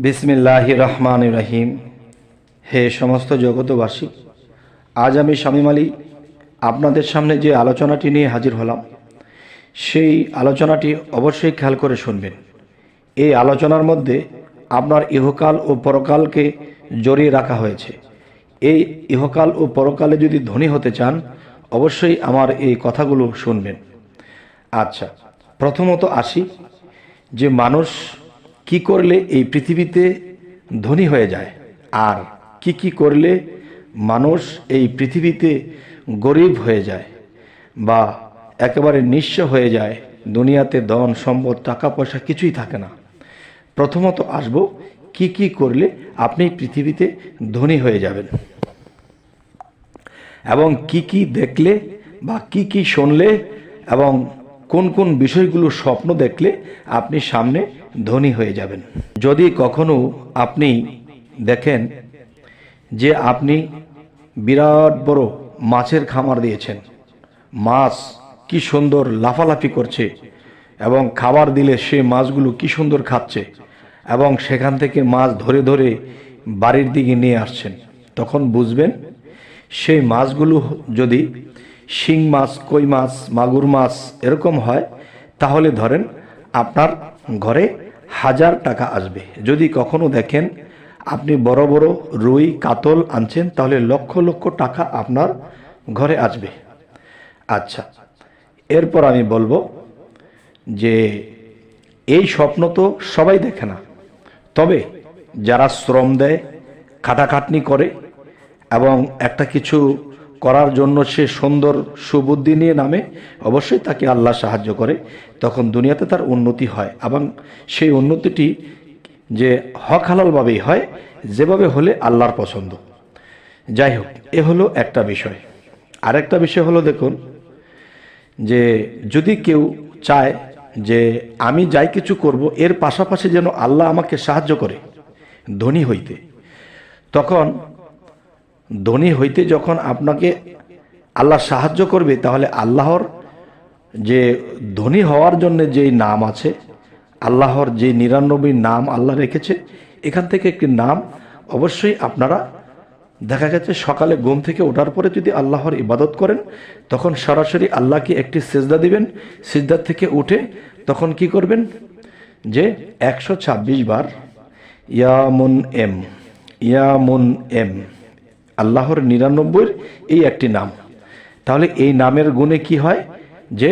বিসমিল্লাহির রহমানির রহিম। হে সমস্ত জগতবাসী, আজ আমি শামীম আলী আপনাদের সামনে যে আলোচনাটি নিয়ে হাজির হলাম, সেই আলোচনাটি অবশ্যই খেয়াল করে শুনবেন। এই আলোচনার মধ্যে আপনার ইহকাল ও পরকালকে জড়িয়ে রাখা হয়েছে। এই ইহকাল ও পরকালে যদি ধনী হতে চান, অবশ্যই আমার এই কথাগুলো শুনবেন। আচ্ছা, প্রথমত আসি যে মানুষ কি করলে এই পৃথিবীতে ধনী হয়ে যায়, আর কি করলে মানুষ এই পৃথিবীতে গরিব হয়ে যায় বা একেবারে নিঃস্ব হয়ে যায়, দুনিয়াতে ধন সম্পদ টাকা পয়সা কিছুই থাকে না। প্রথমত আসব কি করলে আপনি পৃথিবীতে ধনী হয়ে যাবেন, এবং কি দেখলে বা কি শুনলে এবং কোন কোন বিষয়গুলো স্বপ্ন দেখলে আপনি সামনে ধনী হয়ে যাবেন। যদি কখনো আপনি দেখেন যে আপনি বিরাট বড় মাছের খামার দিয়েছেন, মাছ কি সুন্দর লাফালাফি করছে এবং খাবার দিলে সে মাছগুলো কি সুন্দর খাচ্ছে এবং সেখান থেকে মাছ ধরে ধরে বাড়ির দিকে নিয়ে আসছেন, তখন বুঝবেন সেই মাছগুলো যদি শিং মাছ, কই মাছ, মাগুর মাছ এরকম হয়, তাহলে ধরেন আপনার ঘরে 1000 টাকা আসবে। যদি কখনো দেখেন আপনি বড় বড় রুই কাতল আনছেন, তাহলে লক্ষ লক্ষ টাকা আপনার ঘরে আসবে। আচ্ছা, এরপর আমি বলবো যে এই স্বপ্ন তো সবাই দেখে না, তবে যারা শ্রম দেয়, খাটাখাটনি করে এবং একটা কিছু করার জন্য সে সুন্দর সুবুদ্ধি নিয়ে নামে, অবশ্যই তাকে আল্লাহ সাহায্য করে, তখন দুনিয়াতে তার উন্নতি হয় এবং সেই উন্নতিটি যে হক হালালভাবেই হয়, যেভাবে হলে আল্লাহর পছন্দ। যাই হোক, এ হলো একটা বিষয়। আরেকটা বিষয় হলো, দেখুন যে যদি কেউ চায় যে আমি যাই কিছু করব এর পাশাপাশি যেন আল্লাহ আমাকে সাহায্য করে ধনী হইতে, তখন ধনী হইতে যখন আপনাকে আল্লাহ সাহায্য করবে, তাহলে আল্লাহর যে ধনী হওয়ার জন্য যেই নাম আছে, আল্লাহর যে 99 নাম আল্লাহ রেখেছে, এখান থেকে একটি নাম অবশ্যই আপনারা, দেখা গেছে সকালে ঘুম থেকে ওঠার পরে যদি আল্লাহর ইবাদত করেন, তখন সরাসরি আল্লাহকে একটি সিজদা দিবেন। সিজদার থেকে উঠে তখন কি করবেন যে 126 বার ইয়া মুন এম, আল্লাহর 99 এই একটি নাম। তাহলে এই নামের গুণে কি হয় যে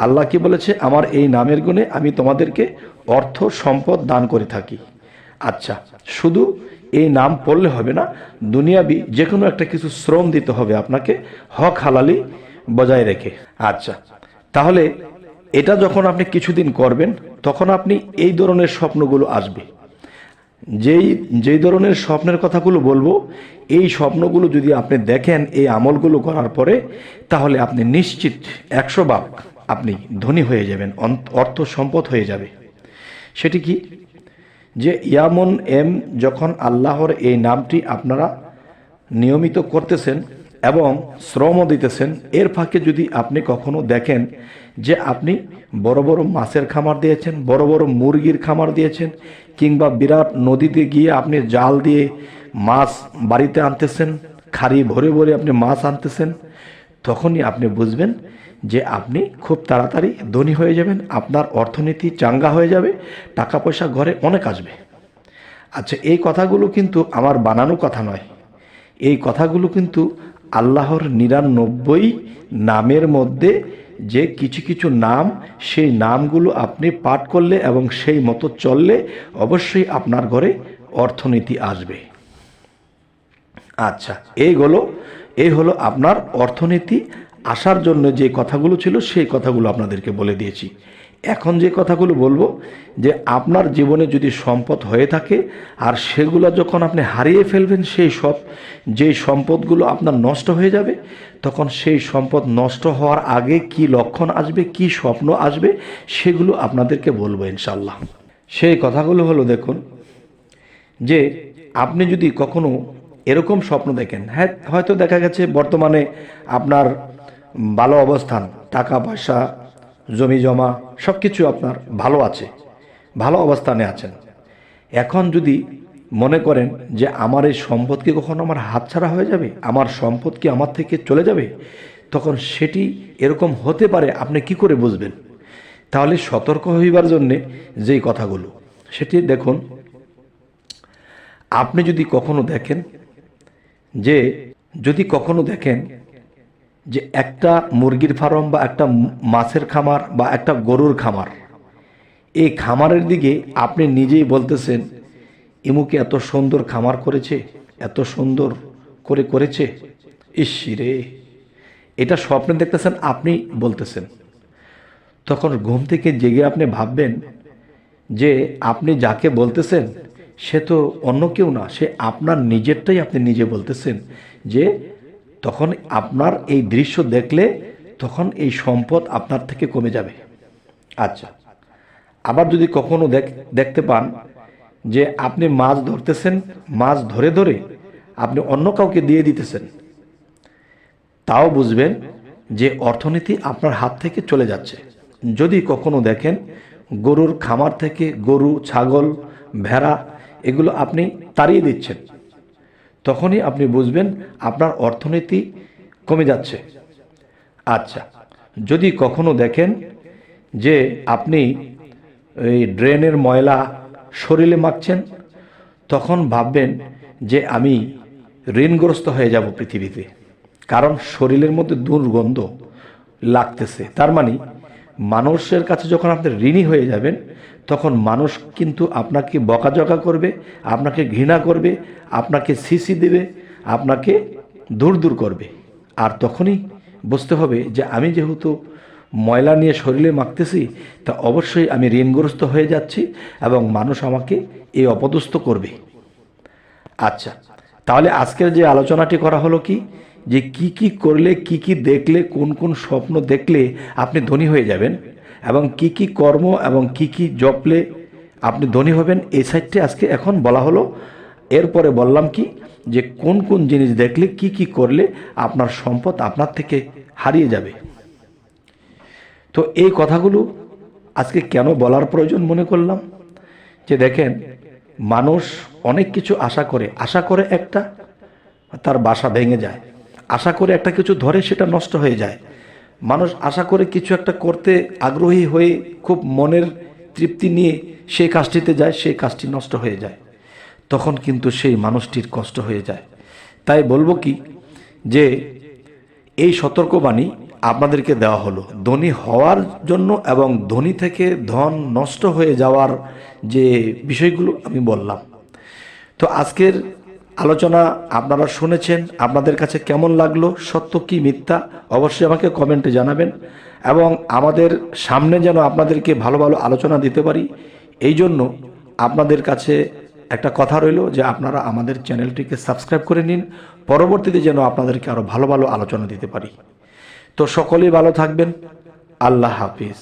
আল্লাহ কি বলেছে, আমার এই নামের গুণে আমি তোমাদেরকে অর্থ সম্পদ দান করে থাকি। আচ্ছা, শুধু এই নাম পড়লে হবে না, দুনিয়াবি যে কোনো একটা কিছু শ্রম দিতে হবে আপনাকে, হক হালালি বজায় রেখে। আচ্ছা, তাহলে এটা যখন আপনি কিছুদিন করবেন, তখন আপনি এই ধরনের স্বপ্নগুলো আসবে। যেই ধরনের স্বপ্নের কথাগুলো বলবো, এই স্বপ্নগুলো যদি আপনি দেখেন এই আমলগুলো করার পরে, তাহলে আপনি নিশ্চিত 100 ভাগ আপনি ধনী হয়ে যাবেন, অর্থ সম্পদ হয়ে যাবে। সেটি কি যে ইয়ামুন এম, যখন আল্লাহর এই নামটি আপনারা নিয়মিত করতেছেন এবং শ্রমও দিতেছেন, এর ফাঁকে যদি আপনি কখনো দেখেন যে আপনি বড় বড় মাছের খামার দিয়েছেন, বড় বড় মুরগির খামার দিয়েছেন, কিংবা বিরাট নদীতে গিয়ে আপনি জাল দিয়ে মাছ বাড়িতে আনতেছেন, খাড়ি ভরে ভরে আপনি মাছ আনতেছেন, তখনই আপনি বুঝবেন যে আপনি খুব তাড়াতাড়ি ধনী হয়ে যাবেন, আপনার অর্থনীতি চাঙ্গা হয়ে যাবে, টাকা পয়সা ঘরে অনেক আসবে। আচ্ছা, এই কথাগুলো কিন্তু আমার বানানো কথা নয়, এই কথাগুলো কিন্তু আল্লাহর 99 নামের মধ্যে যে কিছু কিছু নাম, সেই নামগুলো আপনি পাঠ করলে এবং সেই মতো চললে অবশ্যই আপনার ঘরে অর্থনীতি আসবে। আচ্ছা, এই হলো আপনার অর্থনীতি আসার জন্য যে কথাগুলো ছিল, সেই কথাগুলো আপনাদেরকে বলে দিয়েছি। এখন যে কথাগুলো বলবো, যে আপনার জীবনে যদি সম্পদ হয়ে থাকে আর সেগুলো যখন আপনি হারিয়ে ফেলবেন, যেই সম্পদগুলো আপনার নষ্ট হয়ে যাবে, তখন সেই সম্পদ নষ্ট হওয়ার আগে কি লক্ষণ আসবে, কি স্বপ্ন আসবে, সেগুলো আপনাদেরকে বলবো ইনশাল্লাহ। সেই কথাগুলো হলো, দেখুন যে আপনি যদি কখনো এরকম স্বপ্ন দেখেন, হ্যাঁ হয়তো দেখা গেছে বর্তমানে আপনার ভালো অবস্থান, টাকা পয়সা, জমি জমা সব কিছু আপনার ভালো আছে, ভালো অবস্থানে আছেন, এখন যদি মনে করেন যে আমার এই সম্পদ কি কখনো আমার হাতছাড়া হয়ে যাবে, আমার সম্পদ কি আমার থেকে চলে যাবে, তখন সেটি এরকম হতে পারে আপনি কি করে বুঝবেন? তাহলে সতর্ক হইবার জন্যে যেই কথাগুলো, সেটি দেখুন। আপনি যদি কখনো দেখেন যে একটা মুরগির ফার্ম বা একটা মাছের খামার বা একটা গরুর খামার, এই খামারের দিকে আপনি নিজেই বলতেছেন ইমুকে এত সুন্দর খামার করেছে, এত সুন্দর করে করেছে, ইস রে, এটা স্বপ্নে দেখতেছেন, আপনি বলতেছেন। তখন ঘুম থেকে জেগে আপনি ভাববেন যে আপনি যাকে বলতেছেন সে তো অন্য কেউ না, সে আপনার নিজেরটাই আপনি নিজে বলতেছেন। যে তখন আপনার এই দৃশ্য দেখলে তখন এই সম্পদ আপনার থেকে কমে যাবে। আচ্ছা, আবার যদি কখনো দেখতে পান যে আপনি মাছ ধরতেছেন, মাছ ধরে ধরে আপনি অন্য কাউকে দিয়ে দিতেছেন, তাও বুঝবেন যে অর্থনীতি আপনার হাত থেকে চলে যাচ্ছে। যদি কখনো দেখেন গরুর খামার থেকে গরু, ছাগল, ভেড়া এগুলো আপনি তাড়িয়ে দিচ্ছেন, তখনই আপনি বুঝবেন আপনার অর্থনীতি কমে যাচ্ছে। আচ্ছা, যদি কখনো দেখেন যে আপনি এই ড্রেনের ময়লা শরীরে মাখছেন, তখন ভাববেন যে আমি ঋণগ্রস্ত হয়ে যাব পৃথিবীতে, কারণ শরীরের মধ্যে দুর্গন্ধ লাগতেছে। তার মানে মানুষের কাছে যখন আপনি ঋণী হয়ে যাবেন, তখন মানুষ কিন্তু আপনাকে বকাঝকা করবে, আপনাকে ঘৃণা করবে, আপনাকে সিসি দেবে, আপনাকে দূর দূর করবে। আর তখনই বুঝতে হবে যে আমি যেহেতু ময়লা নিয়ে শরীরে মাখতেছি, তা অবশ্যই আমি ঋণগ্রস্ত হয়ে যাচ্ছি এবং মানুষ আমাকে এই অপদস্থ করবে। আচ্ছা, তাহলে আজকের যে আলোচনাটি করা হলো কি, যে কি কি করলে, কি কি দেখলে, কোন কোন স্বপ্ন দেখলে আপনি ধনী হয়ে যাবেন, এবং কি কি কর্ম এবং কি কি জপলে আপনি ধনী হবেন, এই সাইডটি আজকে এখন বলা হলো। এরপরে বললাম কি, যে কোন কোন জিনিস দেখলে, কি কি করলে আপনার সম্পদ আপনার থেকে হারিয়ে যাবে। তো এই কথাগুলো আজকে কেন বলার প্রয়োজন মনে করলাম, যে দেখেন মানুষ অনেক কিছু আশা করে একটা, তার বাসা ভেঙে যায়। আশা করে একটা কিছু ধরে, সেটা নষ্ট হয়ে যায়। মানুষ আশা করে কিছু একটা করতে আগ্রহী হয়ে খুব মনের তৃপ্তি নিয়ে সেই কাজটিতে যায়, সেই কাজটি নষ্ট হয়ে যায়, তখন কিন্তু সেই মানুষটির কষ্ট হয়ে যায়। তাই বলবো কি, যে এই সতর্কবাণী আপনাদেরকে দেওয়া হলো ধনী হওয়ার জন্য, এবং ধনী থেকে ধন নষ্ট হয়ে যাওয়ার যে বিষয়গুলো আমি বললাম। তো আজকের আলোচনা আপনারা শুনেছেন, আপনাদের কাছে কেমন লাগলো, সত্য কি মিথ্যা অবশ্যই আমাকে কমেন্টে জানাবেন। এবং আমাদের সামনে যেন আপনাদেরকে ভালো ভালো আলোচনা দিতে পারি, এই জন্য আপনাদের কাছে একটা কথা রইল যে আপনারা আমাদের চ্যানেলটিকে সাবস্ক্রাইব করে নিন, পরবর্তীতে যেন আপনাদেরকে আরও ভালো ভালো আলোচনা দিতে পারি। তো সকলেই ভালো থাকবেন। আল্লাহ হাফিজ।